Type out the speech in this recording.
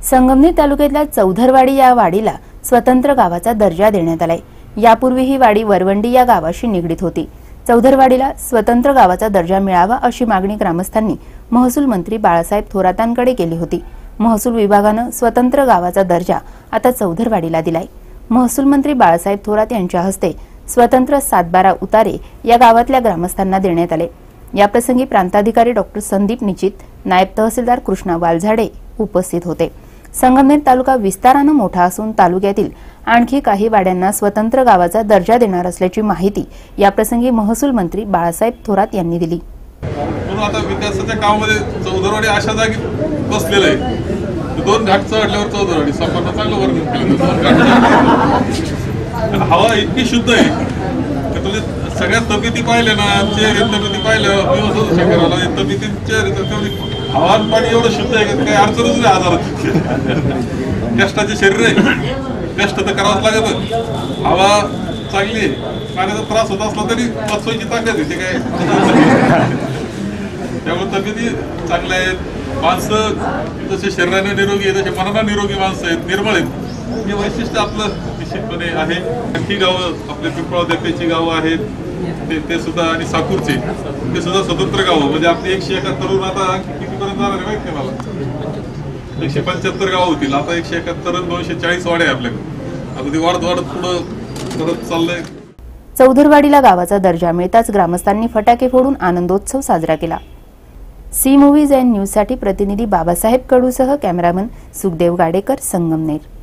संगमनेर तालुक्यातल्या चौधरवाडी या वाडीला स्वतंत्र गावाचा दर्जा देण्यात आलाय। यापूर्वी ही वाडी वरवंडी या गावाशी निगडीत होती। चौधरवाडीला स्वतंत्र गावाचा दर्जा मिळावा अशी मागणी ग्रामस्थांनी महसूल मंत्री बाळासाहेब थोरातांकडे केली होती। महसूल विभागाने स्वतंत्र गावाचा दर्जा आता चौधरवाडीला दिलाय। महसूल मंत्री बाळासाहेब थोरात यांच्या हस्ते स्वतंत्र 7-12 उतारे या गावातल्या ग्रामस्थांना देण्यात आले। याप्रसंगी प्रांताधिकारी डॉक्टर संदीप निचित, नायब तहसीलदार कृष्णा वालझाडे उपस्थित होते। संगमनेर तालुका विस्ताराने मोठा असून तालुक्यातील आणखी काही वाड्यांना स्वतंत्र गावाचा दर्जा देणार असल्याची माहिती याप्रसंगी महसूल मंत्री बाळासाहेब थोरात यांनी दिली। म्हणून आता विकासाच्या कामामध्ये चौधरवाडी अशा जागी बसलेलं आहे, 2 घाट चढल्यावर चौधरवाडी संपर्क चांगलं वर्णन केलं। हवा इतकी शुद्ध आहे की तुम्ही सगळ्या तब्येती पाहिल्या ना, चेहरे तब्येती पाहिल्या, शहराला तब्येती चेहरे हवा पाणी एवढं शुद्ध आहे की काही अडचणच नाही आजारात। कष्टाचे शरीर आहे, कष्ट तर करावंच लागत। हवा चांगली आहे, पाण्याचा त्रास होत असला तरी वाचवायची ताकद येते काय, त्यामुळे तब्येती चांगल्या आहेत। माणसं जसे शरीराने निरोगी आहे तसे मनाला निरोगी माणसं आहेत, निर्मळ आहेत। हे वैशिष्ट्य आपलं निश्चितपणे आहे। आणखी गावं आपले पिंपळा देपेची गावं आहेत ते सुद्धा, आणि साकूरचे ते सुद्धा स्वतंत्र गावं, म्हणजे आपली 171 आता कितीपर्यंत जाणार आहे माहिती आहे मला, 175 गावं होतील। आता 171 240 वाडे आहे आपल्याकडे। आता ती वाढत पुढं करत चाललंय। चौधरवाडीला गावाचा दर्जा मिळताच ग्रामस्थांनी फटाके फोडून आनंदोत्सव साजरा केला। सी मूव्हीज अँड न्यूज साठी प्रतिनिधी बाबासाहेब कडूसह कॅमेरामन सुखदेव गाडेकर, संगमनेर।